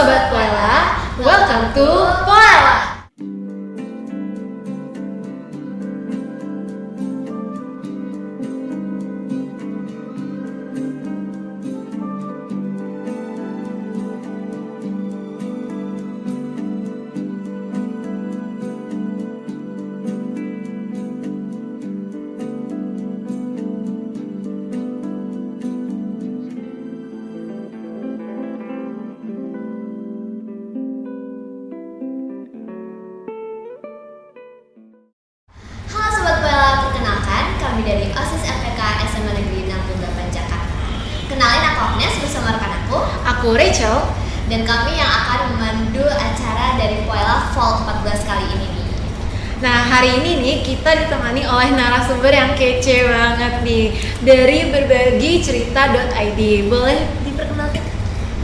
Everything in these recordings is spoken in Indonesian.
Sobat Poela, welcome to Poela. Kami dari OSIS FPK SMA Negeri 68 Jakarta. Kenalin, aku Agnes bersama rekan aku Rachel, dan kami yang akan memandu acara dari Poela Fall 14 kali ini nih. Nah, hari ini nih kita ditemani oleh narasumber yang kece banget nih dari berbagicerita.id. Boleh diperkenalkan?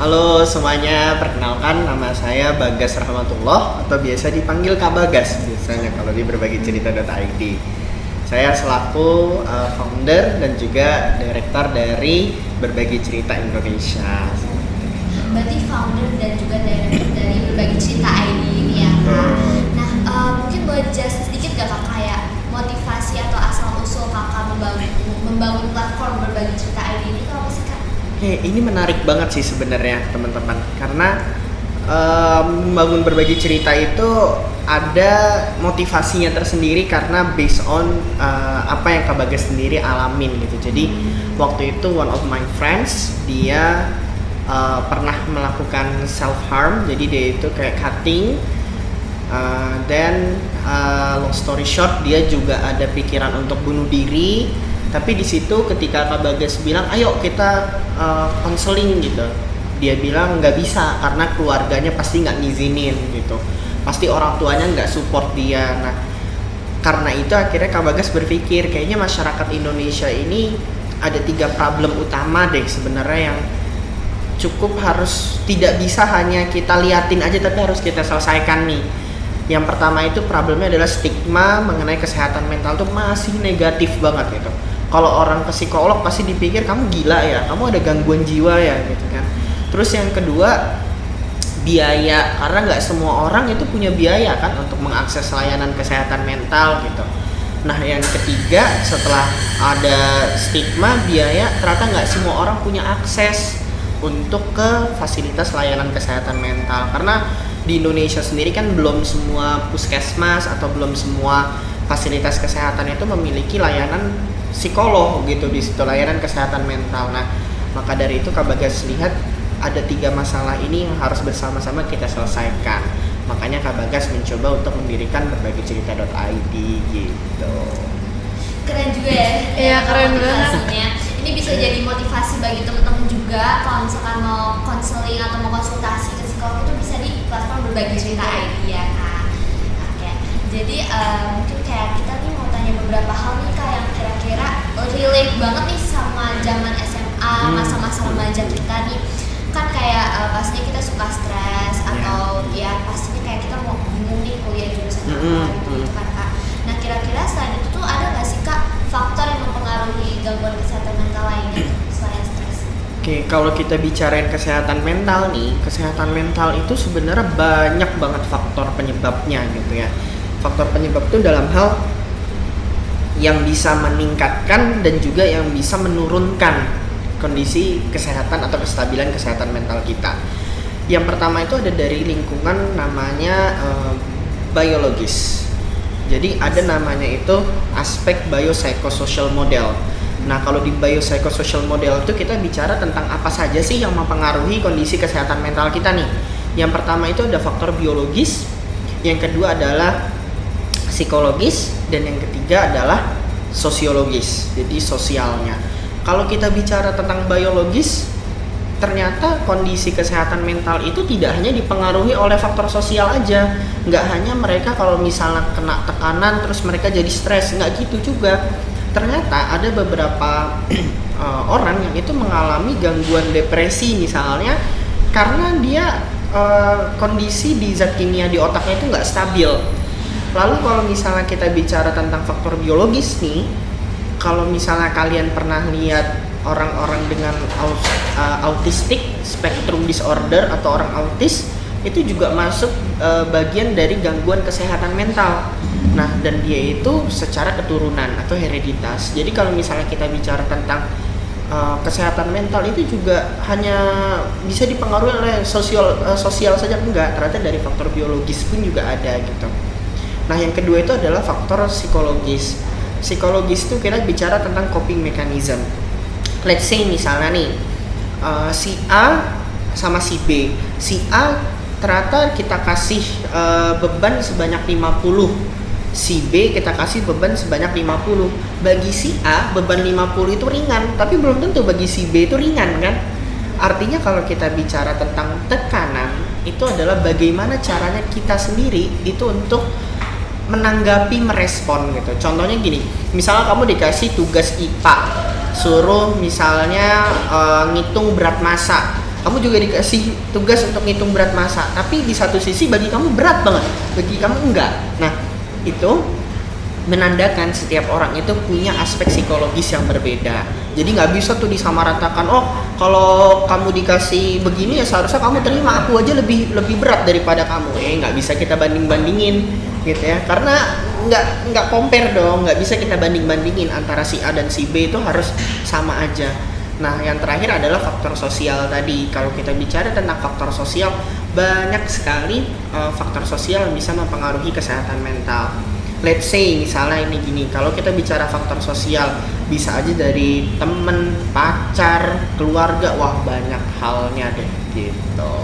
Halo semuanya, perkenalkan nama saya Bagas Rahmatullah atau biasa dipanggil Kak Bagas biasanya kalau di berbagicerita.id. Saya selaku founder dan juga direktur dari Berbagi Cerita Indonesia. Berarti founder dan juga direktur dari Berbagi Cerita ID ini ya Kak. Nah, mungkin boleh dijelasin sedikit gak Kak kayak motivasi atau asal usul Kakak membangun platform Berbagi Cerita ID ini apa sih Kak? Ini menarik banget sih sebenarnya teman-teman, karena membangun berbagi cerita itu ada motivasinya tersendiri karena based on apa yang Kak Bagas sendiri alamin gitu. Jadi waktu itu one of my friends dia pernah melakukan self harm, jadi dia itu kayak cutting, dan long story short dia juga ada pikiran untuk bunuh diri. Tapi di situ ketika Kak Bagas bilang ayo kita konseling gitu, dia bilang nggak bisa karena keluarganya pasti nggak ngizinin gitu, pasti orang tuanya nggak support dia. Nah karena itu akhirnya Kak Bagas berpikir kayaknya masyarakat Indonesia ini ada 3 problem utama deh sebenarnya yang cukup harus tidak bisa hanya kita liatin aja tapi harus kita selesaikan nih. Yang pertama itu problemnya adalah stigma mengenai kesehatan mental tuh masih negatif banget gitu. Kalau orang ke psikolog pasti dipikir kamu gila ya, kamu ada gangguan jiwa ya gitu kan. Terus yang kedua biaya, karena nggak semua orang itu punya biaya kan untuk mengakses layanan kesehatan mental gitu. Nah yang ketiga setelah ada stigma biaya, ternyata nggak semua orang punya akses untuk ke fasilitas layanan kesehatan mental. Karena di Indonesia sendiri kan belum semua puskesmas atau belum semua fasilitas kesehatan itu memiliki layanan psikolog gitu di situ, layanan kesehatan mental. Nah maka dari itu Kak Bagas lihat ada 3 masalah ini yang harus bersama-sama kita selesaikan. Makanya Kak Bagas mencoba untuk mendirikan berbagicerita.id gitu. Keren juga ya. Iya, keren banget. Ini bisa jadi motivasi bagi teman-teman juga kalau misalkan mau konseling atau mau konsultasi ke psikolog itu bisa di platform Berbagi Cerita ID ya Kak. Oke. Jadi mungkin kayak kita nih mau tanya beberapa hal nih Kak yang kira-kira relate banget nih sama zaman SMA, masa-masa remaja kita nih. Kan kayak pastinya kita suka stres atau ya pastinya kayak kita mau bingung nih kuliah jurusan apa gitu kan Kak. Nah kira-kira selain itu tuh ada nggak sih Kak faktor yang mempengaruhi gangguan kesehatan mental lainnya selain stres? Oke, kalau kita bicarain kesehatan mental nih, kesehatan mental itu sebenarnya banyak banget faktor penyebabnya gitu ya. Faktor penyebab itu dalam hal yang bisa meningkatkan dan juga yang bisa menurunkan kondisi kesehatan atau kestabilan kesehatan mental kita. Yang pertama itu ada dari lingkungan namanya biologis. Jadi ada namanya itu aspek biopsychosocial model. Nah kalau di biopsychosocial model itu kita bicara tentang apa saja sih yang mempengaruhi kondisi kesehatan mental kita nih. Yang pertama itu ada faktor biologis, yang kedua adalah psikologis, dan yang ketiga adalah sosiologis, jadi sosialnya. Kalau kita bicara tentang biologis, ternyata kondisi kesehatan mental itu tidak hanya dipengaruhi oleh faktor sosial aja. Nggak hanya mereka kalau misalnya kena tekanan terus mereka jadi stres, nggak gitu juga. Ternyata ada beberapa orang yang itu mengalami gangguan depresi misalnya karena dia kondisi di zat kimia di otaknya itu nggak stabil. Lalu kalau misalnya kita bicara tentang faktor biologis nih, kalau misalnya kalian pernah lihat orang-orang dengan autistic spectrum disorder atau orang autis itu juga masuk bagian dari gangguan kesehatan mental. Nah, dan dia itu secara keturunan atau hereditas. Jadi kalau misalnya kita bicara tentang kesehatan mental itu juga hanya bisa dipengaruhi oleh sosial saja, enggak, ternyata dari faktor biologis pun juga ada gitu. Nah, yang kedua itu adalah faktor psikologis. Psikologis itu kita bicara tentang coping mechanism. Let's say misalnya nih si A sama si B. Si A ternyata kita kasih beban sebanyak 50. Si B kita kasih beban sebanyak 50. Bagi si A beban 50 itu ringan, tapi belum tentu bagi si B itu ringan kan? Artinya kalau kita bicara tentang tekanan, itu adalah bagaimana caranya kita sendiri itu untuk menanggapi, merespon gitu. Contohnya gini, misalnya kamu dikasih tugas IPA, suruh misalnya ngitung berat massa. Kamu juga dikasih tugas untuk ngitung berat massa, tapi di satu sisi bagi kamu berat banget, bagi kamu enggak. Nah, itu menandakan setiap orang itu punya aspek psikologis yang berbeda. Jadi nggak bisa tuh disamaratakan, oh kalau kamu dikasih begini ya seharusnya kamu terima, aku aja lebih berat daripada kamu. Nggak bisa kita banding-bandingin gitu ya, karena nggak compare dong, nggak bisa kita banding-bandingin antara si A dan si B, itu harus sama aja. Nah, yang terakhir adalah faktor sosial tadi. Kalau kita bicara tentang faktor sosial, banyak sekali faktor sosial yang bisa mempengaruhi kesehatan mental. Let's say misalnya ini gini, kalau kita bicara faktor sosial, bisa aja dari temen, pacar, keluarga, wah banyak halnya deh gitu.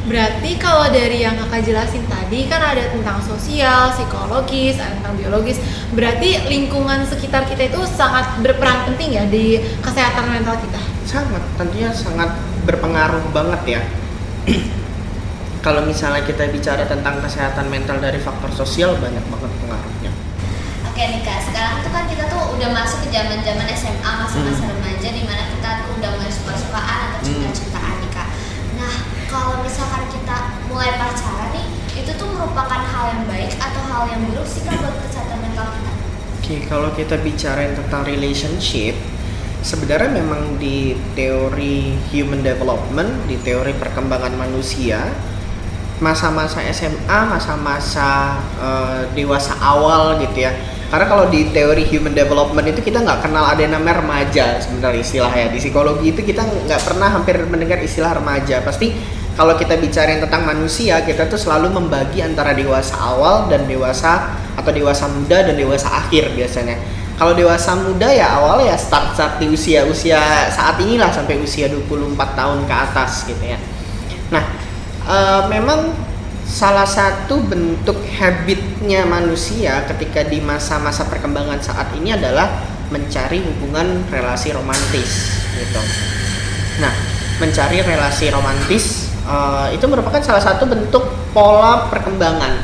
Berarti kalau dari yang kakak jelasin tadi kan ada tentang sosial, psikologis, ada tentang biologis. Berarti lingkungan sekitar kita itu sangat berperan penting ya di kesehatan mental kita? Sangat, tentunya sangat berpengaruh banget ya. Kalau misalnya kita bicara tentang kesehatan mental dari faktor sosial, banyak banget pengaruhnya. Oke nih Kak, sekarang tuh kan kita tuh udah masuk ke zaman-zaman SMA, masa-masa remaja, di mana kita tuh udah mulai suka-sukaan atau cinta-cintaan nih Kak. Nah, kalau misalkan kita mulai pacaran nih, itu tuh merupakan hal yang baik atau hal yang buruk sih Kak buat kesehatan mental kita? Oke, kalau kita bicara tentang relationship, sebenarnya memang di teori human development, di teori perkembangan manusia, masa-masa SMA, masa-masa dewasa awal gitu ya. Karena kalau di teori human development itu kita nggak kenal ada yang namanya remaja sebenarnya istilahnya. Di psikologi itu kita nggak pernah hampir mendengar istilah remaja. Pasti kalau kita bicara tentang manusia, kita tuh selalu membagi antara dewasa awal dan dewasa atau dewasa muda dan dewasa akhir biasanya. Kalau dewasa muda ya awalnya ya start di usia saat inilah sampai usia 24 tahun ke atas gitu ya. Nah, memang salah satu bentuk habitnya manusia ketika di masa-masa perkembangan saat ini adalah mencari hubungan relasi romantis gitu. Nah, mencari relasi romantis itu merupakan salah satu bentuk pola perkembangan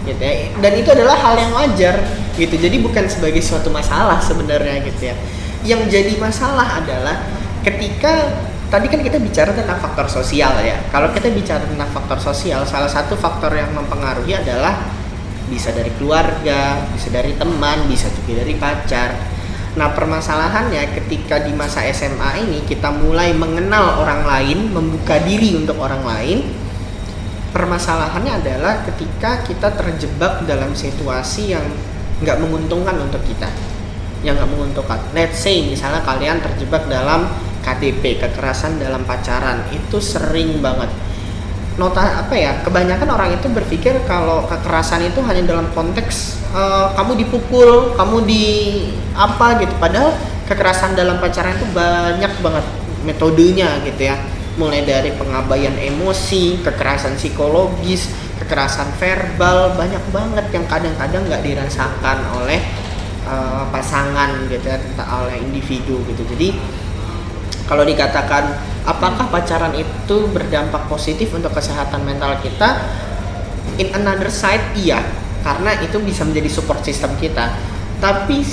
gitu ya. Dan itu adalah hal yang wajar gitu. Jadi bukan sebagai suatu masalah sebenarnya gitu ya. Yang jadi masalah adalah ketika tadi kan kita bicara tentang faktor sosial ya. Kalau kita bicara tentang faktor sosial, salah satu faktor yang mempengaruhi adalah bisa dari keluarga, bisa dari teman, bisa juga dari pacar. Nah, permasalahannya ketika di masa SMA ini kita mulai mengenal orang lain, membuka diri untuk orang lain. Permasalahannya adalah ketika kita terjebak dalam situasi yang nggak menguntungkan untuk kita, yang nggak menguntungkan. Let's say misalnya kalian terjebak dalam KDP, kekerasan dalam pacaran, itu sering banget. Kebanyakan orang itu berpikir kalau kekerasan itu hanya dalam konteks kamu dipukul, kamu di apa gitu. Padahal kekerasan dalam pacaran itu banyak banget metodenya gitu ya. Mulai dari pengabaian emosi, kekerasan psikologis, kekerasan verbal, banyak banget yang kadang-kadang nggak dirasakan oleh pasangan gitu ya, oleh individu gitu. Jadi kalau dikatakan apakah pacaran itu berdampak positif untuk kesehatan mental kita, in another side iya, karena itu bisa menjadi support system kita. Tapi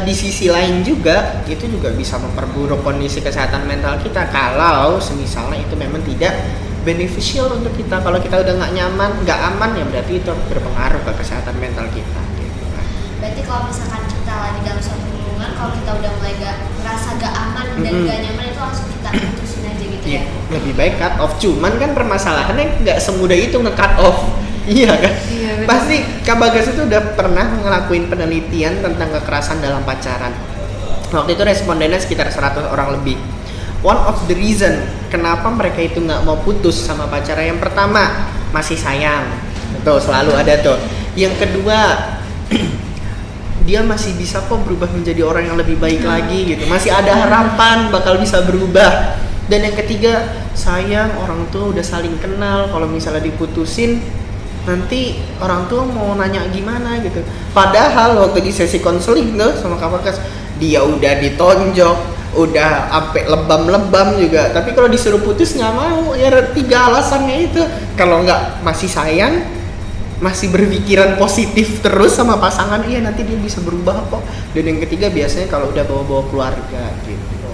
di sisi lain juga itu juga bisa memperburuk kondisi kesehatan mental kita kalau semisalnya itu memang tidak beneficial untuk kita. Kalau kita udah nggak nyaman, nggak aman, ya berarti itu berpengaruh ke kesehatan mental kita gitu. Berarti kalau misalkan kita lagi dalam suatu hubungan hubungan kalau kita udah mulai ngerasa gak aman dan gak nyaman itu langsung kita putusin aja gitu ya. Lebih baik cut off, cuman kan permasalahannya nggak semudah itu nge-cut off. Iya kan? Iya, betul. Pasti Kak Bagas itu udah pernah ngelakuin penelitian tentang kekerasan dalam pacaran. Waktu itu respondennya sekitar 100 orang lebih. One of the reason kenapa mereka itu nggak mau putus sama pacarnya, yang pertama masih sayang, betul, selalu ada tuh. Yang kedua dia masih bisa kok berubah menjadi orang yang lebih baik lagi gitu, masih ada harapan bakal bisa berubah. Dan yang ketiga, sayang, orang tua udah saling kenal, kalau misalnya diputusin nanti orang tua mau nanya gimana gitu. Padahal waktu di sesi konseling tuh sama Kak Bagas, dia udah ditonjok, udah sampai lebam-lebam juga, tapi kalau disuruh putus nggak mau. Ya 3 alasannya itu, kalau nggak masih sayang, masih berpikiran positif terus sama pasangan, iya nanti dia bisa berubah kok. Dan yang ketiga biasanya kalau udah bawa-bawa keluarga gitu.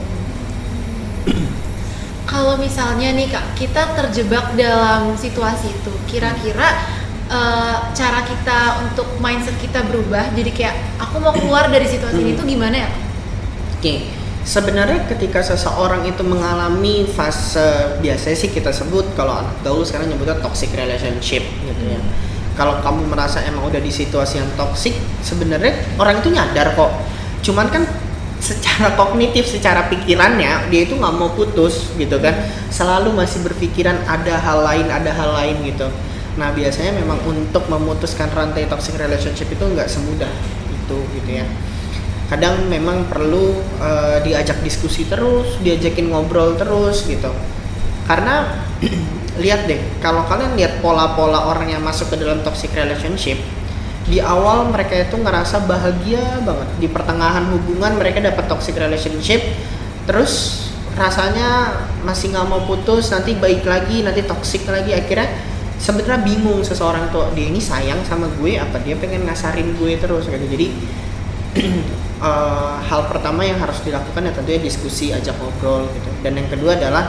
Kalau misalnya nih Kak, kita terjebak dalam situasi itu, kira-kira cara kita untuk mindset kita berubah, jadi kayak aku mau keluar dari situasi ini tuh gimana ya? Oke, sebenarnya ketika seseorang itu mengalami fase, biasanya sih kita sebut, kalau anak gaul sekarang nyebutnya toxic relationship gitu ya. Kalau kamu merasa emang udah di situasi yang toxic, sebenarnya orang itu nyadar kok. Cuman kan secara kognitif, secara pikirannya dia itu nggak mau putus gitu kan, selalu masih berpikiran ada hal lain gitu. Nah biasanya memang untuk memutuskan rantai toxic relationship itu nggak semudah itu gitu ya. Kadang memang perlu diajak diskusi terus, diajakin ngobrol terus gitu. Karena lihat deh, kalau kalian lihat pola-pola orang yang masuk ke dalam toxic relationship, di awal mereka itu ngerasa bahagia banget, di pertengahan hubungan mereka dapat toxic relationship, terus rasanya masih nggak mau putus, nanti baik lagi, nanti toxic lagi. Akhirnya sebenarnya bingung seseorang tuh, dia ini sayang sama gue apa dia pengen ngasarin gue terus gitu. Jadi hal pertama yang harus dilakukan ya tentunya diskusi, ajak ngobrol gitu. Dan yang kedua adalah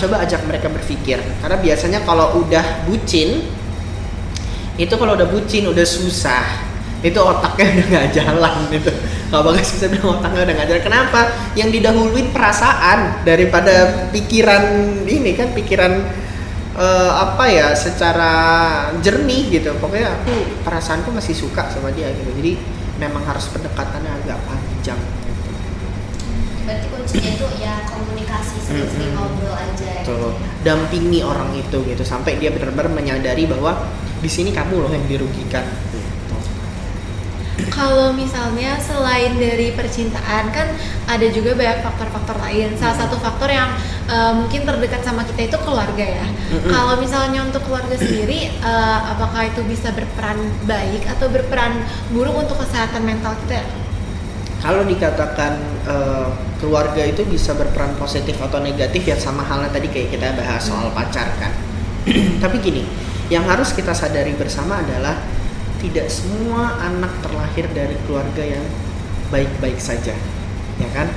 coba ajak mereka berpikir, karena biasanya kalau udah bucin itu, kalau udah bucin udah susah, itu otaknya udah nggak jalan gitu. Kalau Bagas bisa bilang otaknya udah nggak jalan. Kenapa? Yang didahuluin perasaan daripada pikiran ini kan, pikiran secara jernih gitu. Pokoknya aku perasaanku masih suka sama dia gitu. Jadi memang harus pendekatannya agak panjang gitu. Berarti kuncinya itu ya komunikasi, sering-sering ngobrol aja. Tuh, dampingi orang itu gitu sampai dia benar-benar menyadari bahwa di sini kamu loh yang dirugikan. Kalau misalnya selain dari percintaan kan ada juga banyak faktor-faktor lain. Salah satu faktor yang mungkin terdekat sama kita itu keluarga ya. Kalau misalnya untuk keluarga sendiri, apakah itu bisa berperan baik atau berperan buruk untuk kesehatan mental kita? Kalau dikatakan keluarga itu bisa berperan positif atau negatif ya sama halnya tadi kayak kita bahas soal pacar kan. Tapi gini, yang harus kita sadari bersama adalah tidak semua anak terlahir dari keluarga yang baik-baik saja, ya kan?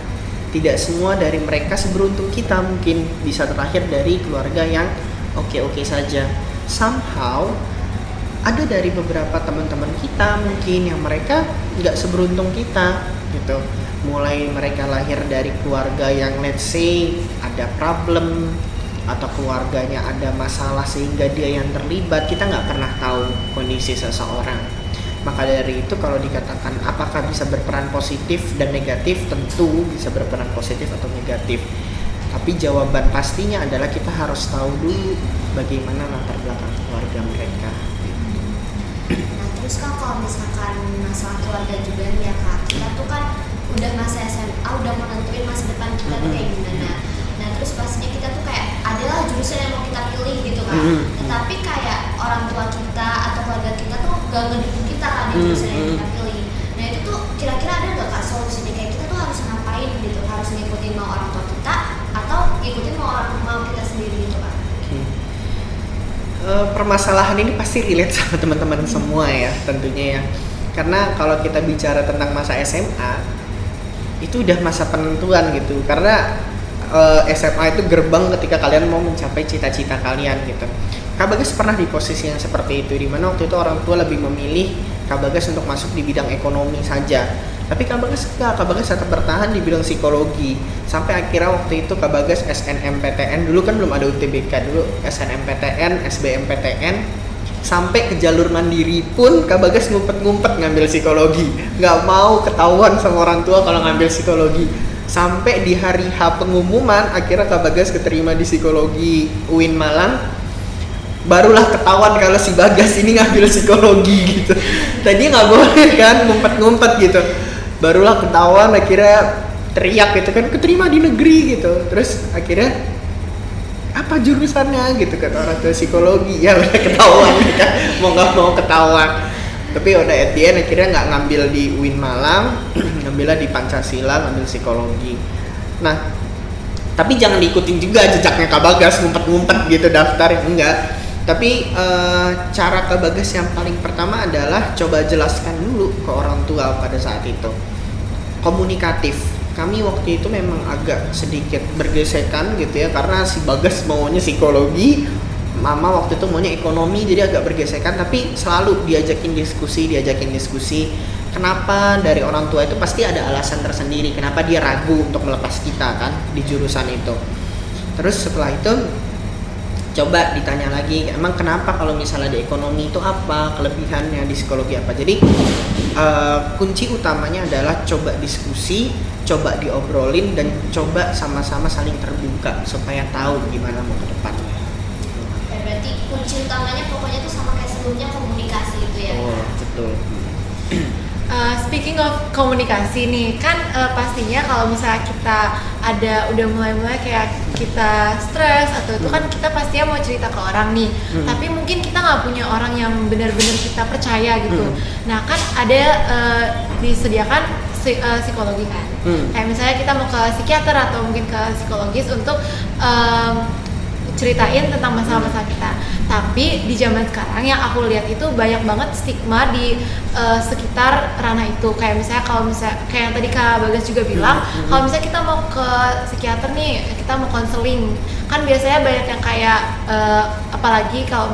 Tidak semua dari mereka seberuntung kita mungkin bisa terlahir dari keluarga yang oke-oke saja. Somehow ada dari beberapa teman-teman kita mungkin yang mereka nggak seberuntung kita gitu. Mulai mereka lahir dari keluarga yang let's say ada problem, atau keluarganya ada masalah sehingga dia yang terlibat, kita nggak pernah tahu kondisi seseorang. Maka dari itu kalau dikatakan apakah bisa berperan positif dan negatif, tentu bisa berperan positif atau negatif. Tapi jawaban pastinya adalah kita harus tahu dulu bagaimana latar belakang keluarga mereka. Nah terus kan kalau misalkan masalah keluarga juga nih ya Kak, kita tuh kan udah masa SMA, udah menentuin masa depan kita tuh kayak gimana. Nah terus pastinya kita tuh kayak adalah jurusan yang mau kita pilih gitu kan. Tetapi kayak orang tua kita atau keluarga kita tuh gak ngedukung kita kan di jurusan yang kita pilih. Nah itu tuh kira-kira ada gak Kak solusinya, kayak kita tuh harus ngapain gitu? Harus ngikutin mau orang tua kita atau ngikutin mau kita sendiri gitu Kak? Permasalahan ini pasti relate sama teman-teman semua ya tentunya ya. Karena kalau kita bicara tentang masa SMA, itu udah masa penentuan gitu. Karena SMA itu gerbang ketika kalian mau mencapai cita-cita kalian gitu. Kak Bagas pernah di posisi yang seperti itu, di mana waktu itu orang tua lebih memilih Kak Bagas untuk masuk di bidang ekonomi saja. Tapi Kak Bagas enggak, Kak Bagas tetap bertahan di bidang psikologi. Sampai akhirnya waktu itu Kak Bagas SNMPTN, dulu kan belum ada UTBK, dulu SNMPTN, SBMPTN, sampai ke jalur mandiri pun Kak Bagas ngumpet-ngumpet ngambil psikologi. Nggak mau ketahuan sama orang tua kalau ngambil psikologi. Sampai di hari H pengumuman, akhirnya Kak Bagas keterima di psikologi UIN Malang. Barulah ketahuan kalau si Bagas ini ngambil psikologi gitu. Tadi nggak boleh kan, ngumpet-ngumpet gitu. Barulah ketahuan, akhirnya teriak gitu kan, keterima di negeri gitu. Terus akhirnya apa jurusannya gitu kata orang tua, psikologi. Ya udah ketahuan kan, mau nggak mau ketahuan. Tapi udah at the end akhirnya nggak ngambil di UIN Malang, ngambilnya di Pancasila, ngambil psikologi. Nah, tapi jangan diikutin juga jejaknya Kak Bagas ngumpet-ngumpet gitu daftar, enggak. Tapi cara Kak Bagas yang paling pertama adalah coba jelaskan dulu ke orang tua pada saat itu. Komunikatif. Kami waktu itu memang agak sedikit bergesekan gitu ya, karena si Bagas maunya psikologi, Mama waktu itu maunya ekonomi, jadi agak bergesekan. Tapi selalu diajakin diskusi. Kenapa dari orang tua itu pasti ada alasan tersendiri kenapa dia ragu untuk melepas kita kan di jurusan itu. Terus setelah itu coba ditanya lagi, emang kenapa kalau misalnya di ekonomi itu apa kelebihannya, di psikologi apa. Jadi kunci utamanya adalah coba diskusi, coba diobrolin, dan coba sama-sama saling terbuka supaya tahu gimana mau ke depannya. Berarti kunci utamanya pokoknya tuh sama kayak sebelumnya, komunikasi itu ya. Oh betul. Speaking of komunikasi nih, kan pastinya kalau misalnya kita udah mulai kayak kita stres atau itu kan kita pastinya mau cerita ke orang nih, tapi mungkin kita nggak punya orang yang benar-benar kita percaya gitu. Nah kan ada disediakan psikologi kan, kayak misalnya kita mau ke psikiater atau mungkin ke psikologis untuk ceritain tentang masalah-masalah kita. Tapi di zaman sekarang yang aku lihat itu banyak banget stigma di sekitar ranah itu. Kayak misalnya kalau misalnya kayak yang tadi Kak Bagas juga bilang, kalau misalnya kita mau ke psikiater nih, kita mau konseling, kan biasanya banyak yang kayak apalagi kalau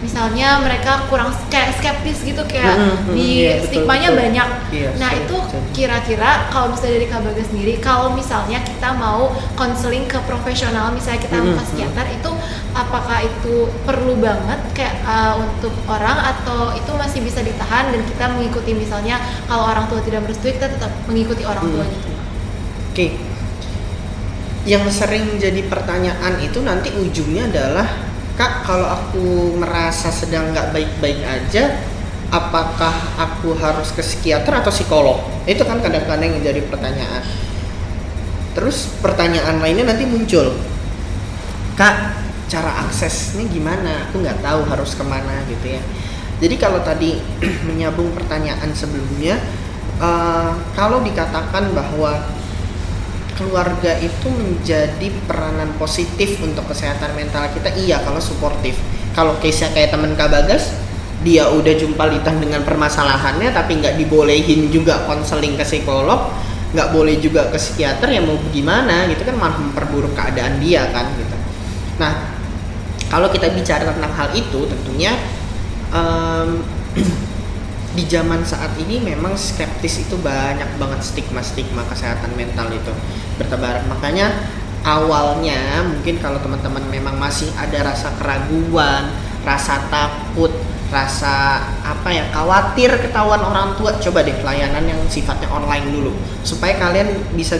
misalnya mereka kurang kayak skeptis gitu, kayak di iya, stigmanya betul. banyak. Iya, Nah itu kira-kira kalau misalnya dari Kak Bagas sendiri, kalau misalnya kita mau konseling ke profesional, misalnya kita mau ke psikiater, itu apakah itu perlu banget kayak untuk orang, atau itu masih bisa ditahan dan kita mengikuti, misalnya kalau orang tua tidak merestui kita tetap mengikuti orang tua gitu. Oke. Yang sering jadi pertanyaan itu nanti ujungnya adalah, Kak, kalau aku merasa sedang nggak baik-baik aja, apakah aku harus ke psikiater atau psikolog? Itu kan kadang-kadang yang jadi pertanyaan. Terus pertanyaan lainnya nanti muncul, Kak, cara aksesnya gimana? Aku nggak tahu harus kemana gitu ya. Jadi kalau tadi menyambung pertanyaan sebelumnya, kalau dikatakan bahwa keluarga itu menjadi peranan positif untuk kesehatan mental kita, iya kalau suportif. Kalau case-nya kayak temen Kak Bagas, dia udah jumpa litan dengan permasalahannya tapi nggak dibolehin juga konseling ke psikolog, nggak boleh juga ke psikiater, ya mau gimana gitu kan, malah memperburuk keadaan dia kan gitu. Nah kalau kita bicara tentang hal itu, tentunya di zaman saat ini memang skeptis itu banyak banget, stigma kesehatan mental itu bertebaran. Makanya awalnya mungkin kalau teman-teman memang masih ada rasa keraguan, rasa takut, rasa khawatir ketahuan orang tua, coba deh layanan yang sifatnya online dulu, supaya kalian bisa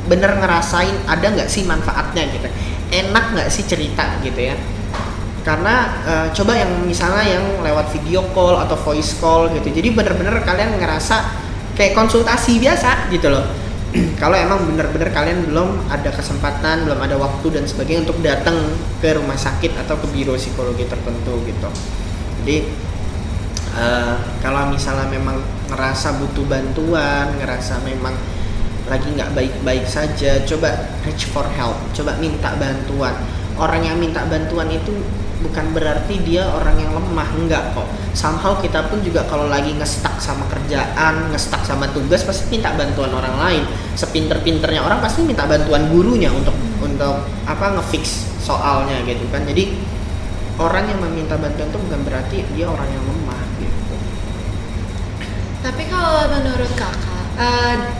bener ngerasain ada nggak sih manfaatnya gitu, enak nggak sih cerita gitu ya. Karena coba yang misalnya yang lewat video call atau voice call gitu, jadi bener-bener kalian ngerasa kayak konsultasi biasa gitu loh. Kalau emang bener-bener kalian belum ada kesempatan, belum ada waktu dan sebagainya untuk datang ke rumah sakit atau ke biro psikologi tertentu gitu. Jadi kalau misalnya memang ngerasa butuh bantuan, ngerasa memang lagi nggak baik-baik saja, coba reach for help, coba minta bantuan. Orang yang minta bantuan itu bukan berarti dia orang yang lemah, enggak kok. Somehow kita pun juga kalau lagi nge-stuck sama kerjaan, nge-stuck sama tugas, pasti minta bantuan orang lain. Sepinter-pinternya orang pasti minta bantuan gurunya untuk nge-fix soalnya gitu kan. Jadi orang yang meminta bantuan itu bukan berarti dia orang yang lemah gitu. Tapi kalau menurut kakak,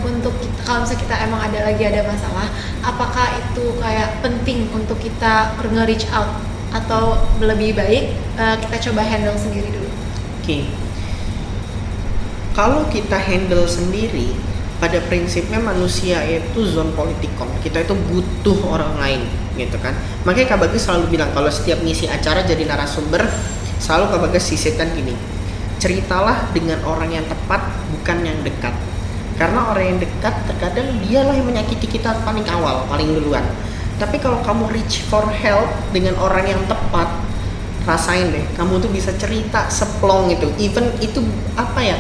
untuk kita, kalau misalnya kita emang ada masalah, apakah itu kayak penting untuk kita nge-reach out atau lebih baik kita coba handle sendiri dulu? Oke. Kalau kita handle sendiri, pada prinsipnya manusia itu zone politikon. Kita itu butuh orang lain, gitu kan. Makanya Kak Bagas selalu bilang kalau setiap ngisi acara jadi narasumber, selalu Kak Bagas sisipkan gini. Ceritalah dengan orang yang tepat, bukan yang dekat. Karena orang yang dekat terkadang dialah yang menyakiti kita paling awal, paling duluan. Tapi kalau kamu reach for help dengan orang yang tepat, rasain deh, kamu tuh bisa cerita seplong itu. Even itu apa ya?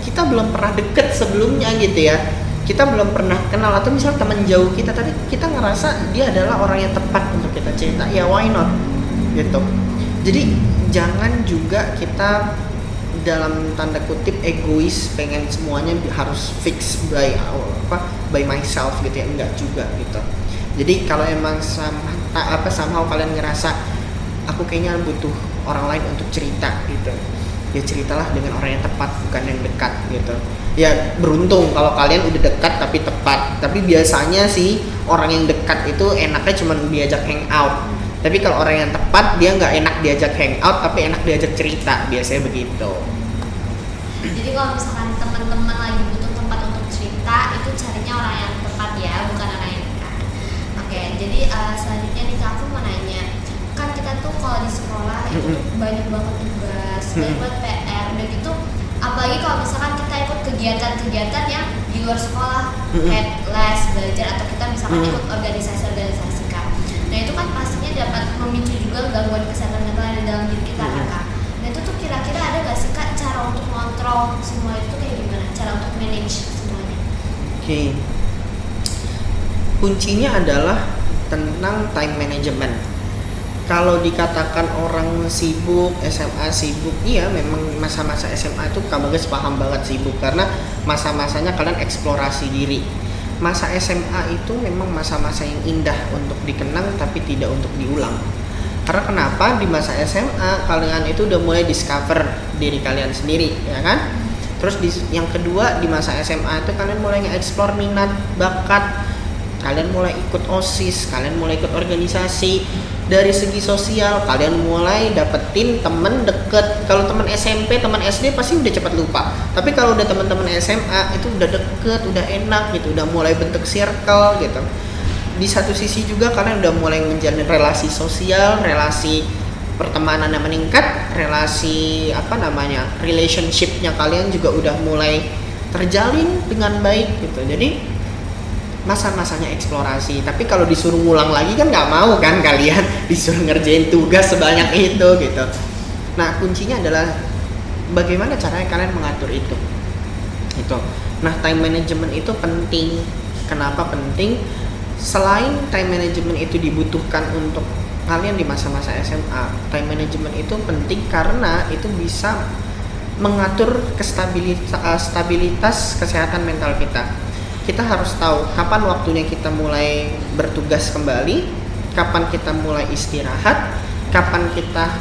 Kita belum pernah deket sebelumnya gitu ya. Kita belum pernah kenal atau misal teman jauh kita, tapi kita ngerasa dia adalah orang yang tepat untuk kita cerita. Ya why not? Gitu. Jadi jangan juga kita dalam tanda kutip egois pengen semuanya harus fix by myself gitu ya, enggak juga gitu. Jadi kalau emang somehow kalian ngerasa aku kayaknya butuh orang lain untuk cerita gitu, ya ceritalah dengan orang yang tepat, bukan yang dekat gitu. Ya beruntung kalau kalian udah dekat tapi tepat. Tapi biasanya sih orang yang dekat itu enaknya cuma diajak hangout. Tapi kalau orang yang tepat dia nggak enak diajak hangout, tapi enak diajak cerita, biasanya begitu. Jadi kalau misalkan teman-teman lagi butuh tempat untuk cerita, itu carinya orang yang tepat ya, bukan orang yang dekat. Oke, jadi selanjutnya nih Kak, aku mau nanya, kan kita tuh kalau di sekolah itu banyak banget tugas, banyak banget PR, udah gitu. Apalagi kalau misalkan kita ikut kegiatan-kegiatan yang di luar sekolah, kayak les, belajar, atau kita misalkan ikut organisasi-organisasi Kak. Nah itu kan pastinya dapat memicu juga gangguan kesehatan mental yang ada dalam diri kita Kak. Nah itu tuh kira-kira ada gak sih Kak cara untuk kontrol semua itu kayak gimana? Cara untuk manage semuanya? Oke. Kuncinya adalah tentang time management. Kalau dikatakan orang sibuk, SMA sibuk, iya memang masa-masa SMA itu Kak Bagas paham banget sibuk karena masa-masanya kalian eksplorasi diri. Masa SMA itu memang masa-masa yang indah untuk dikenang tapi tidak untuk diulang. Karena kenapa? Di masa SMA kalian itu udah mulai discover diri kalian sendiri, ya kan? Terus yang kedua di masa SMA itu kalian mulai nge-explore minat, bakat. Kalian mulai ikut OSIS, kalian mulai ikut organisasi. Dari segi sosial, kalian mulai dapetin temen deket. Kalau temen SMP, temen SD pasti udah cepat lupa. Tapi kalau udah teman-teman SMA itu udah deket, udah enak gitu, udah mulai bentuk circle gitu. Di satu sisi juga kalian udah mulai menjalin relasi sosial, relasi pertemanan yang meningkat, relasi relationship-nya kalian juga udah mulai terjalin dengan baik gitu. Jadi masa-masanya eksplorasi. Tapi kalau disuruh ngulang lagi kan nggak mau kan kalian, disuruh ngerjain tugas sebanyak itu gitu. Nah kuncinya adalah bagaimana caranya kalian mengatur itu. Nah time management itu penting. Kenapa penting? Selain time management itu dibutuhkan untuk kalian di masa-masa SMA, time management itu penting karena itu bisa mengatur stabilitas kesehatan mental kita. Kita harus tahu kapan waktunya kita mulai bertugas kembali, kapan kita mulai istirahat, kapan kita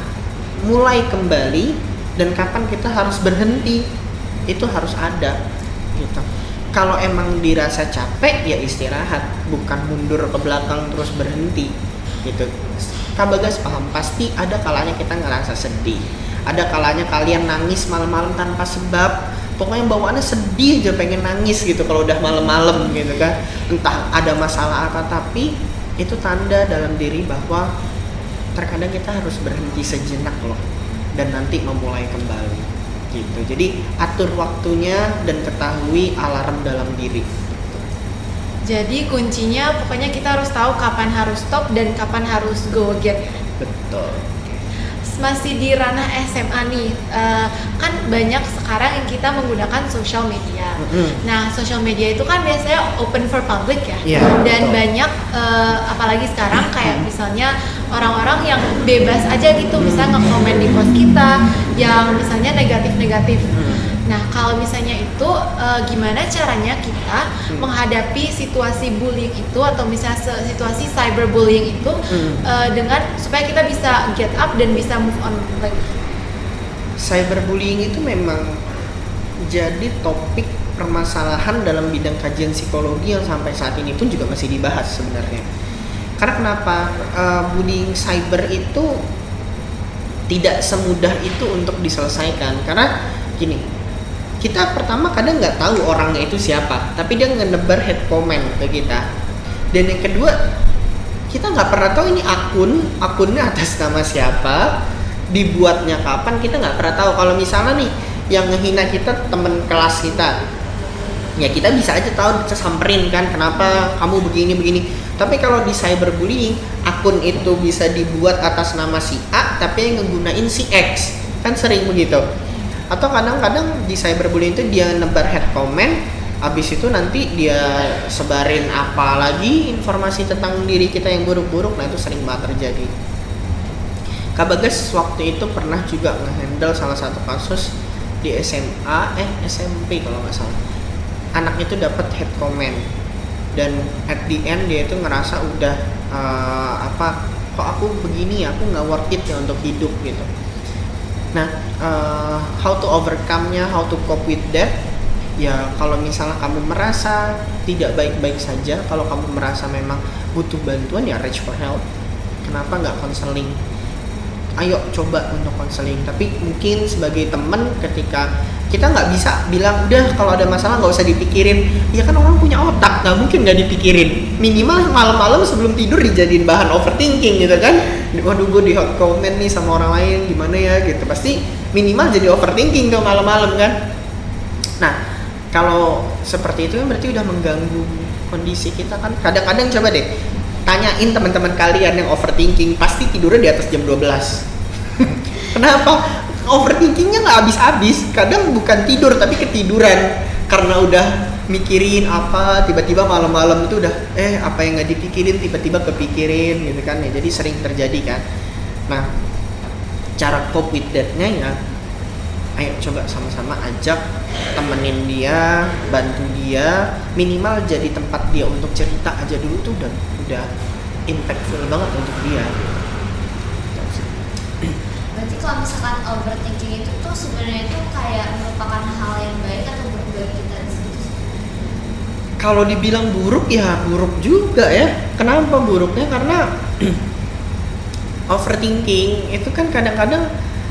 mulai kembali, dan kapan kita harus berhenti. Itu harus ada gitu. Kalau emang dirasa capek ya istirahat, bukan mundur ke belakang terus berhenti gitu. Kak Bagas paham, pasti ada kalanya kita ngerasa sedih, ada kalanya kalian nangis malam-malam tanpa sebab. Pokoknya bawaannya sedih aja, pengen nangis gitu kalau udah malam-malam gitu kan. Entah ada masalah apa, tapi itu tanda dalam diri bahwa terkadang kita harus berhenti sejenak loh dan nanti memulai kembali gitu. Jadi atur waktunya dan ketahui alarm dalam diri. Jadi kuncinya pokoknya kita harus tahu kapan harus stop dan kapan harus go again. Betul. Masih di ranah SMA nih, kan banyak sekarang yang kita menggunakan social media. Nah, social media itu kan biasanya open for public ya. Dan betul. banyak, apalagi sekarang kayak misalnya orang-orang yang bebas aja gitu, misalnya nge-komen di post kita yang misalnya negatif-negatif. Nah, kalau misalnya itu gimana caranya kita menghadapi situasi bullying itu atau misalnya situasi cyberbullying itu dengan supaya kita bisa get up dan bisa move on lagi. Cyberbullying itu memang jadi topik permasalahan dalam bidang kajian psikologi yang sampai saat ini pun juga masih dibahas sebenarnya. Karena kenapa? Bullying cyber itu tidak semudah itu untuk diselesaikan. Karena gini, kita pertama kadang nggak tahu orangnya itu siapa, tapi dia ngenebar hate comment ke kita. Dan yang kedua, kita nggak pernah tahu ini akunnya atas nama siapa, dibuatnya kapan, kita nggak pernah tahu. Kalau misalnya nih yang ngehina kita temen kelas kita, ya kita bisa aja tahu, bisa samperin kan, kenapa kamu begini. Tapi kalau di cyberbullying, akun itu bisa dibuat atas nama si A tapi yang ngegunain si X, kan sering begitu. Atau kadang-kadang di cyberbullying itu dia nebar head comment, abis itu nanti dia sebarin apa lagi informasi tentang diri kita yang buruk-buruk. Nah itu sering banget terjadi. Kak Bagas waktu itu pernah juga ngehandle salah satu kasus di SMP kalau nggak salah. Anaknya itu dapat hate comment dan at the end dia itu ngerasa udah kok aku begini ya, aku nggak worth it ya untuk hidup gitu. Nah, how to overcome-nya, how to cope with that, ya kalau misalnya kamu merasa tidak baik-baik saja, kalau kamu merasa memang butuh bantuan ya reach for help. Kenapa nggak counseling? Ayo coba untuk konseling. Tapi mungkin sebagai teman, ketika kita nggak bisa bilang udah kalau ada masalah nggak usah dipikirin, ya kan orang punya otak, nggak mungkin nggak dipikirin. Minimal malam-malam sebelum tidur dijadiin bahan overthinking gitu kan. Waduh, gue di hot comment nih sama orang lain gimana ya gitu, pasti minimal jadi overthinking tuh malam-malam kan. Nah kalau seperti itu kan berarti udah mengganggu kondisi kita kan. Kadang-kadang coba deh tanyain teman-teman kalian yang overthinking, pasti tidurnya di atas jam 12. Kenapa? Overthinkingnya nggak habis-habis. Kadang bukan tidur tapi ketiduran karena udah mikirin apa, tiba-tiba malam-malam itu udah apa yang nggak dipikirin tiba-tiba kepikirin gitu kan ya. Jadi sering terjadi kan. Nah cara cope with that-nya ya ayo coba sama-sama ajak, temenin dia, bantu dia, minimal jadi tempat dia untuk cerita aja dulu tuh udah impactful banget untuk dia. Berarti kalau misalkan overthinking itu tuh sebenarnya itu kayak merupakan hal yang baik atau buruk bagi kita sendiri? Kalau dibilang buruk ya buruk juga ya. Kenapa buruknya? Karena overthinking itu kan kadang-kadang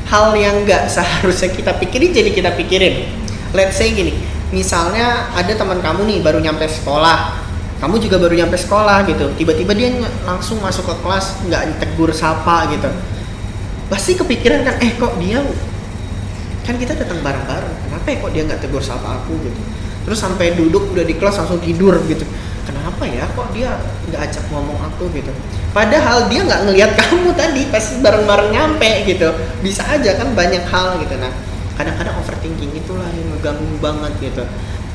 hal yang nggak seharusnya kita pikirin jadi kita pikirin. Let's say gini, misalnya ada teman kamu nih baru nyampe sekolah, kamu juga baru nyampe sekolah gitu, tiba-tiba dia langsung masuk ke kelas nggak ditegur sapa gitu, pasti kepikiran kan, kok dia kan kita datang bareng-bareng, kenapa kok dia nggak tegur sapa aku gitu. Terus sampai duduk udah di kelas langsung tidur gitu, kenapa ya kok dia nggak ajak ngomong aku gitu. Padahal dia nggak ngelihat kamu tadi pas bareng-bareng nyampe gitu. Bisa aja kan banyak hal gitu. Nah kadang-kadang overthinking itulah yang ngeganggu banget gitu.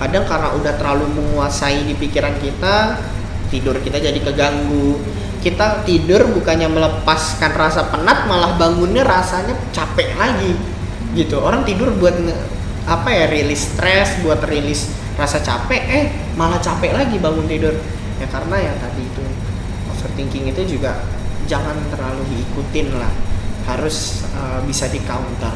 Kadang karena udah terlalu menguasai di pikiran kita, tidur kita jadi keganggu. Kita tidur bukannya melepaskan rasa penat, malah bangunnya rasanya capek lagi gitu. Orang tidur buat rilis stres, buat rilis rasa capek, malah capek lagi bangun tidur. Ya karena ya tadi itu overthinking itu juga jangan terlalu diikutin lah, harus bisa di counter.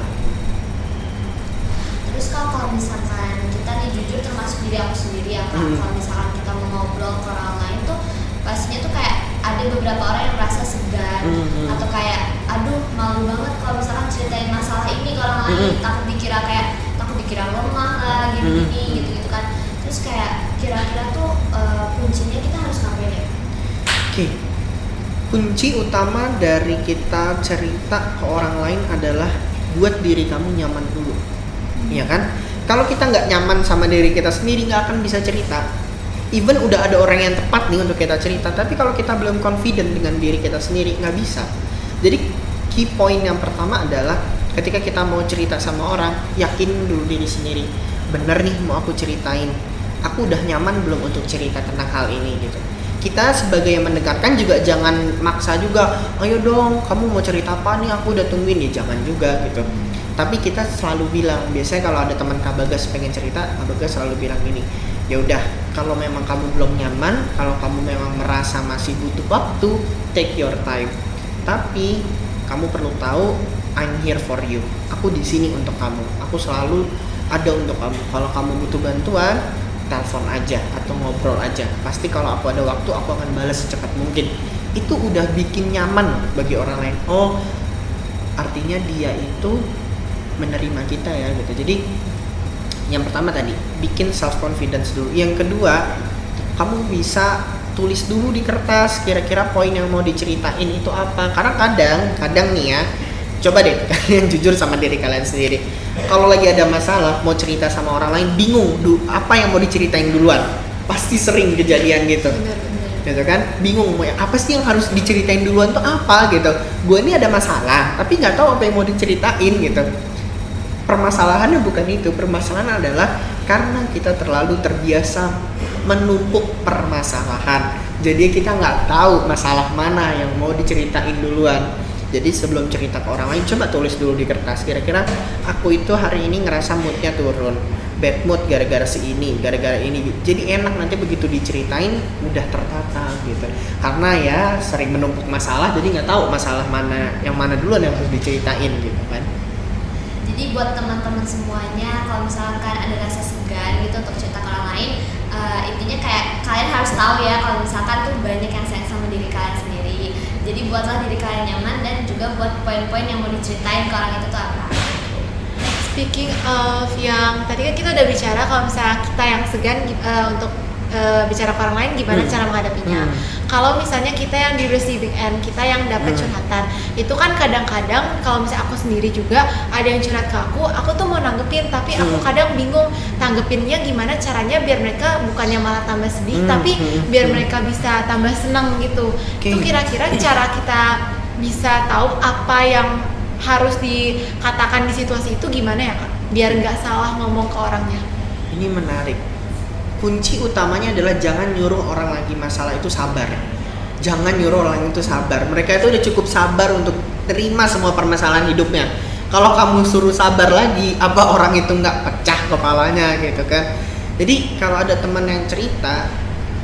Terus kalau misalkan kita nih jujur, termasuk diri aku sendiri ya kan, kalau misalkan kita mau ngobrol ke orang lain tuh pastinya tuh kayak ada beberapa orang yang merasa segan atau kayak aduh malu banget kalau misalkan ceritain masalah ini ke orang lain, takut dikira lemah lah gini gitu kan. Terus kayak kira-kira tuh kuncinya kita harus ngapain ya? Oke. Kunci utama dari kita cerita ke orang lain adalah buat diri kamu nyaman dulu. Iya kan? Kalau kita nggak nyaman sama diri kita sendiri, nggak akan bisa cerita. Even udah ada orang yang tepat nih untuk kita cerita, tapi kalau kita belum confident dengan diri kita sendiri, nggak bisa. Jadi key point yang pertama adalah ketika kita mau cerita sama orang, yakin dulu diri sendiri. Bener nih mau aku ceritain, aku udah nyaman belum untuk cerita tentang hal ini gitu. Kita sebagai yang mendengarkan juga jangan maksa juga, ayo dong kamu mau cerita apa nih, aku udah tungguin ya, jangan juga gitu. Tapi kita selalu bilang, biasanya kalau ada teman Kak Bagas pengen cerita, Kak Bagas selalu bilang gini, ya udah kalau memang kamu belum nyaman, kalau kamu memang merasa masih butuh waktu, take your time. Tapi kamu perlu tahu I'm here for you. Aku di sini untuk kamu. Aku selalu ada untuk kamu. Kalau kamu butuh bantuan, telepon aja atau ngobrol aja. Pasti kalau aku ada waktu aku akan balas secepat mungkin. Itu udah bikin nyaman bagi orang lain. Oh, artinya dia itu menerima kita ya gitu. Jadi yang pertama tadi bikin self confidence dulu. Yang kedua, kamu bisa tulis dulu di kertas kira-kira poin yang mau diceritain itu apa. Karena kadang nih ya, coba deh kalian jujur sama diri kalian sendiri. Kalau lagi ada masalah mau cerita sama orang lain, bingung apa yang mau diceritain duluan. Pasti sering kejadian gitu. Bener-bener. Gitu kan, bingung apa sih yang harus diceritain duluan tuh apa gitu. Gue ini ada masalah tapi nggak tahu apa yang mau diceritain gitu. Permasalahannya bukan itu, permasalahan adalah karena kita terlalu terbiasa menumpuk permasalahan. Jadi kita nggak tahu masalah mana yang mau diceritain duluan. Jadi sebelum cerita ke orang lain, coba tulis dulu di kertas. Kira-kira aku itu hari ini ngerasa moodnya turun, bad mood gara-gara gara-gara ini. Jadi enak nanti begitu diceritain udah tertata gitu. Karena ya sering menumpuk masalah, jadi nggak tahu masalah mana yang mana duluan yang harus diceritain gitu kan. Jadi buat teman-teman semuanya, kalau misalkan ada rasa segan gitu untuk cerita ke orang lain, intinya kayak kalian harus tahu ya kalau misalkan tuh banyak yang sayang sama diri kalian sendiri. Jadi buatlah diri kalian nyaman dan juga buat poin-poin yang mau diceritain ke orang itu tuh apa. Speaking of yang tadi kan kita udah bicara kalau misalnya kita yang segan untuk bicara ke orang lain gimana cara menghadapinya. Kalau misalnya kita yang di receiving end, kita yang dapat curhatan, itu kan kadang-kadang kalau misalnya aku sendiri juga ada yang curhat ke aku tuh mau nanggepin tapi aku kadang bingung tanggepinnya gimana caranya biar mereka bukannya malah tambah sedih tapi biar mereka bisa tambah senang gitu. Itu kira-kira cara kita bisa tahu apa yang harus dikatakan di situasi itu gimana ya Kak? Biar nggak salah ngomong ke orangnya. Ini menarik. Kunci utamanya adalah jangan nyuruh orang lagi masalah itu sabar. Jangan nyuruh orang itu sabar. Mereka itu udah cukup sabar untuk terima semua permasalahan hidupnya. Kalau kamu suruh sabar lagi, apa orang itu nggak pecah kepalanya gitu kan? Jadi kalau ada teman yang cerita,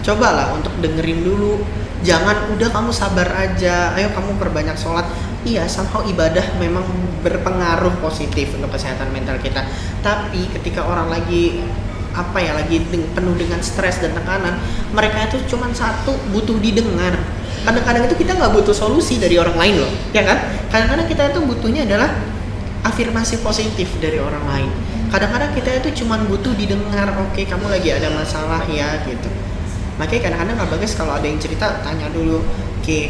cobalah untuk dengerin dulu. Jangan udah kamu sabar aja, ayo kamu perbanyak sholat. Iya, somehow ibadah memang berpengaruh positif untuk kesehatan mental kita. Tapi ketika orang lagi penuh dengan stres dan tekanan, mereka itu cuma satu, butuh didengar. Kadang-kadang itu kita nggak butuh solusi dari orang lain loh, ya kan? Kadang-kadang kita itu butuhnya adalah afirmasi positif dari orang lain. Kadang-kadang kita itu cuma butuh didengar, oke, kamu lagi ada masalah ya gitu. Makanya kadang-kadang nggak bagus kalau ada yang cerita, tanya dulu, oke,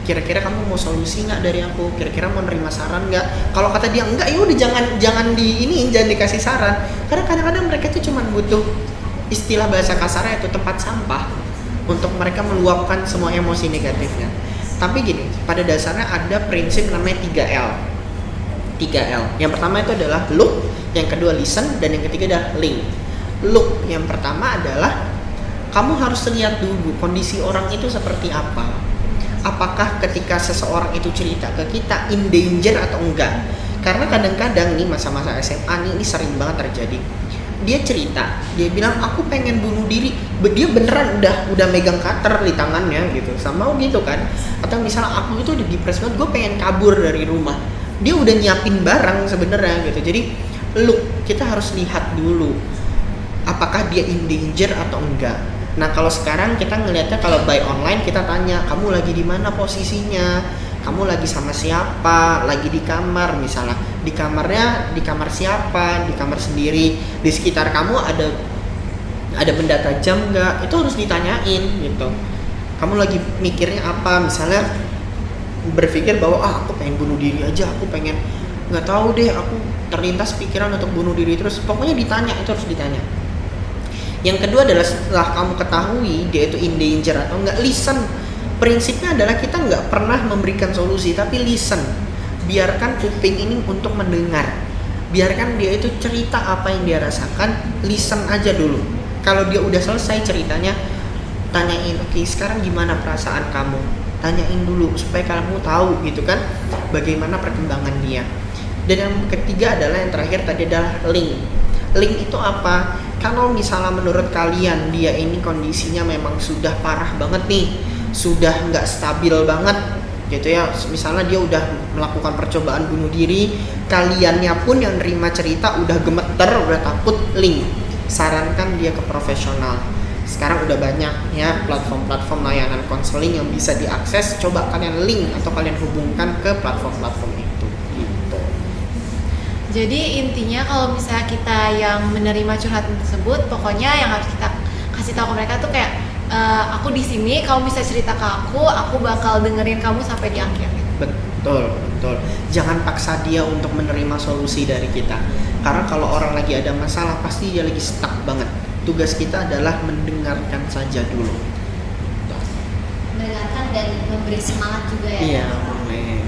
kira-kira kamu mau solusi nggak dari aku? Kira-kira mau nerima saran nggak? Kalau kata dia enggak, ya udah jangan dikasih saran. Karena kadang-kadang mereka tuh cuma butuh, istilah bahasa kasarnya itu tempat sampah untuk mereka meluapkan semua emosi negatifnya. Tapi gini, pada dasarnya ada prinsip namanya 3L. 3L. Yang pertama itu adalah look, yang kedua listen, dan yang ketiga adalah link. Look yang pertama adalah kamu harus lihat dulu kondisi orang itu seperti apa. Apakah ketika seseorang itu cerita ke kita in danger atau enggak? Karena kadang-kadang nih masa-masa SMA ini sering banget terjadi. Dia cerita, dia bilang aku pengen bunuh diri. Dia beneran udah megang cutter di tangannya gitu. Sama gitu kan? Atau misalnya aku itu udah depresi banget, gue pengen kabur dari rumah. Dia udah nyiapin barang sebenarnya gitu. Jadi look, kita harus lihat dulu apakah dia in danger atau enggak. Nah kalau sekarang kita ngelihatnya kalau by online kita tanya, kamu lagi di mana posisinya, kamu lagi sama siapa, lagi di kamar misalnya, di kamar siapa, di kamar sendiri, di sekitar kamu ada benda tajam nggak, itu harus ditanyain gitu. Kamu lagi mikirnya apa, misalnya berpikir bahwa aku pengen bunuh diri aja, aku pengen nggak tahu deh, aku terlintas pikiran untuk bunuh diri terus, pokoknya ditanya, itu harus ditanya. Yang kedua adalah setelah kamu ketahui dia itu in danger atau enggak, listen. Prinsipnya adalah kita nggak pernah memberikan solusi, tapi listen. Biarkan kuping ini untuk mendengar. Biarkan dia itu cerita apa yang dia rasakan, listen aja dulu. Kalau dia udah selesai ceritanya, tanyain, oke, sekarang gimana perasaan kamu? Tanyain dulu supaya kamu tahu gitu kan bagaimana perkembangan dia. Dan yang ketiga adalah yang terakhir tadi adalah link. Link itu apa? Kalau misalnya menurut kalian dia ini kondisinya memang sudah parah banget nih, sudah nggak stabil banget, gitu ya. Misalnya dia udah melakukan percobaan bunuh diri, kaliannya pun yang nerima cerita udah gemeter, udah takut, link, sarankan dia ke profesional. Sekarang udah banyak ya platform-platform layanan konseling yang bisa diakses, coba kalian link atau kalian hubungkan ke platform-platform itu gitu. Jadi intinya kalau misalnya kita yang menerima curhatan tersebut, pokoknya yang harus kita kasih tahu ke mereka tuh kayak aku di sini, kamu bisa cerita ke aku bakal dengerin kamu sampai di akhir. Betul. Jangan paksa dia untuk menerima solusi dari kita. Karena kalau orang lagi ada masalah, pasti dia lagi stuck banget. Tugas kita adalah mendengarkan saja dulu. Mendengarkan dan memberi semangat juga ya. Iya, boleh.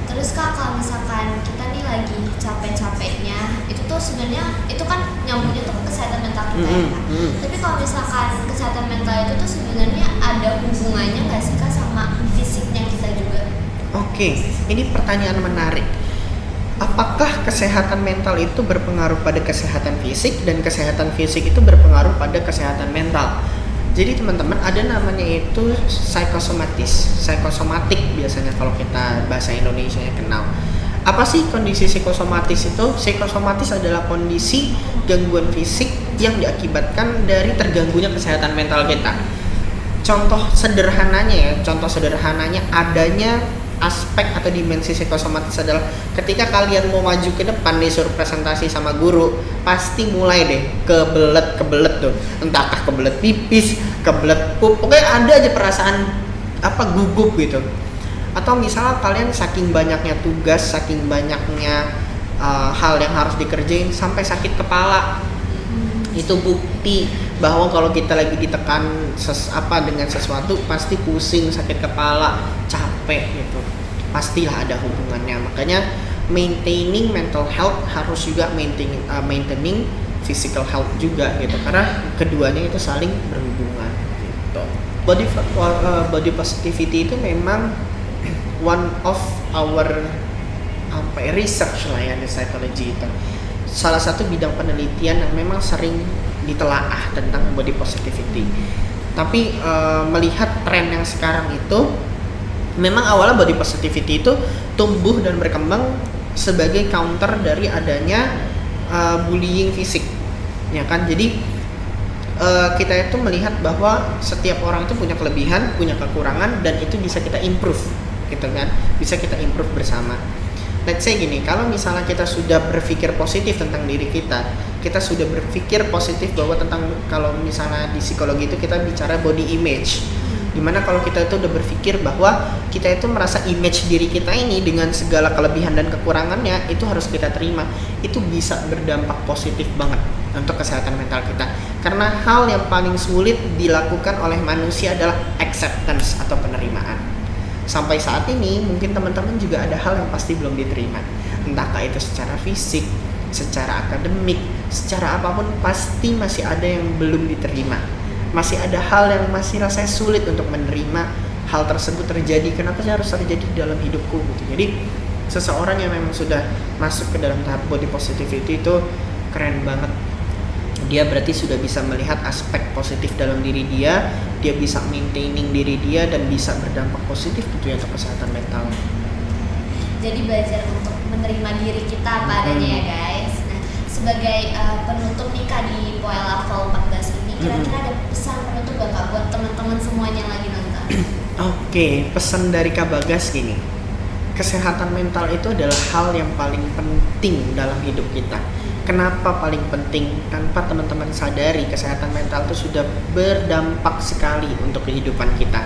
Terus Kak, kalau misalkan kita nih lagi capek-capeknya, itu tuh sebenarnya itu kan nyambungnya tuh ke kesehatan mental kita ya Kak. Tapi kalau misalkan kesehatan mental itu tuh sebenarnya ada hubungannya nggak sih Kak sama fisiknya kita juga? Oke, ini pertanyaan menarik. Apakah kesehatan mental itu berpengaruh pada kesehatan fisik dan kesehatan fisik itu berpengaruh pada kesehatan mental? Jadi teman-teman, ada namanya itu psikosomatik biasanya kalau kita bahasa Indonesia ya kenal. Apa sih kondisi psikosomatis itu? Psikosomatis adalah kondisi gangguan fisik yang diakibatkan dari terganggunya kesehatan mental kita. Contoh sederhananya adanya aspek atau dimensi psikosomatis adalah ketika kalian mau maju ke depan disuruh presentasi sama guru, pasti mulai deh kebelet tuh, entahkah kebelet pipis, kebelet pup, pokoknya ada aja perasaan gugup gitu. Atau misalnya kalian saking banyaknya tugas, saking banyaknya hal yang harus dikerjain sampai sakit kepala. Itu bukti bahwa kalau kita lagi ditekan dengan sesuatu pasti pusing, sakit kepala, capek gitu. Pastilah ada hubungannya. Makanya maintaining mental health harus juga maintaining physical health juga gitu. Karena keduanya itu saling berhubungan gitu. Body positivity itu memang one of our research lah ya di psychology itu. Salah satu bidang penelitian yang memang sering ditelaah tentang body positivity. Tapi melihat tren yang sekarang itu, memang awalnya body positivity itu tumbuh dan berkembang sebagai counter dari adanya bullying fisik, ya kan? Jadi kita itu melihat bahwa setiap orang itu punya kelebihan, punya kekurangan, dan itu bisa kita improve, gitu kan? Bisa kita improve bersama. Let's say gini, kalau misalnya kita sudah berpikir positif tentang diri kita sudah berpikir positif bahwa kalau misalnya di psikologi itu kita bicara body image, dimana kalau kita itu udah berpikir bahwa kita itu merasa image diri kita ini dengan segala kelebihan dan kekurangannya itu harus kita terima, itu bisa berdampak positif banget untuk kesehatan mental kita. Karena hal yang paling sulit dilakukan oleh manusia adalah acceptance atau penerimaan. Sampai saat ini mungkin teman-teman juga ada hal yang pasti belum diterima, entahkah itu secara fisik, secara akademik, secara apapun pasti masih ada yang belum diterima. Masih ada hal yang masih rasanya sulit untuk menerima hal tersebut terjadi. Kenapa sih harus terjadi dalam hidupku gitu. Jadi seseorang yang memang sudah masuk ke dalam tahap body positivity itu keren banget. Dia berarti sudah bisa melihat aspek positif dalam diri dia bisa maintaining diri dia dan bisa berdampak positif gitu ya untuk kesehatan mental. Jadi belajar untuk menerima diri kita apa adanya ya guys. Nah, sebagai penutup nih Kak di Poel Level 14 ini, kira-kira ada pesan penutup gak Kak buat teman-teman semuanya yang lagi nonton? Oke, pesan dari Kak Bagas gini. Kesehatan mental itu adalah hal yang paling penting dalam hidup kita. Kenapa paling penting? Tanpa teman-teman sadari, kesehatan mental itu sudah berdampak sekali untuk kehidupan kita.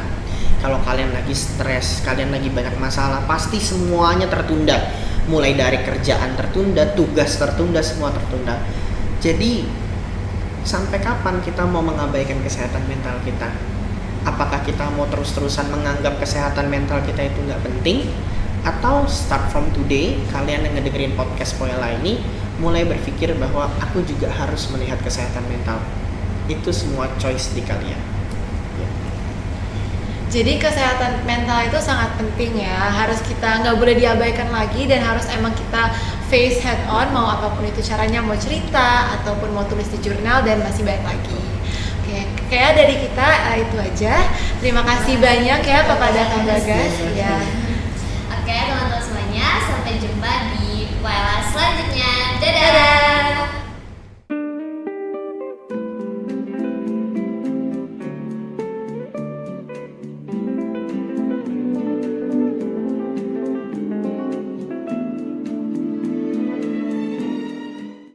Kalau kalian lagi stres, kalian lagi banyak masalah, pasti semuanya tertunda. Mulai dari kerjaan tertunda, tugas tertunda, semua tertunda. Jadi, sampai kapan kita mau mengabaikan kesehatan mental kita? Apakah kita mau terus-terusan menganggap kesehatan mental kita itu nggak penting? Atau start from today, kalian yang ngedengerin podcast Poela ini mulai berpikir bahwa aku juga harus melihat kesehatan mental. Itu semua choice di kalian. Jadi kesehatan mental itu sangat penting ya, harus kita nggak boleh diabaikan lagi dan harus emang kita face head on, mau apapun itu caranya, mau cerita ataupun mau tulis di jurnal dan masih banyak lagi. Oke, kayak dari kita itu aja. Terima kasih banyak ya kepada Kang Bagas. Ya. Oke teman-teman semuanya, sampai jumpa di Wala selanjutnya. Dadah. Dadah.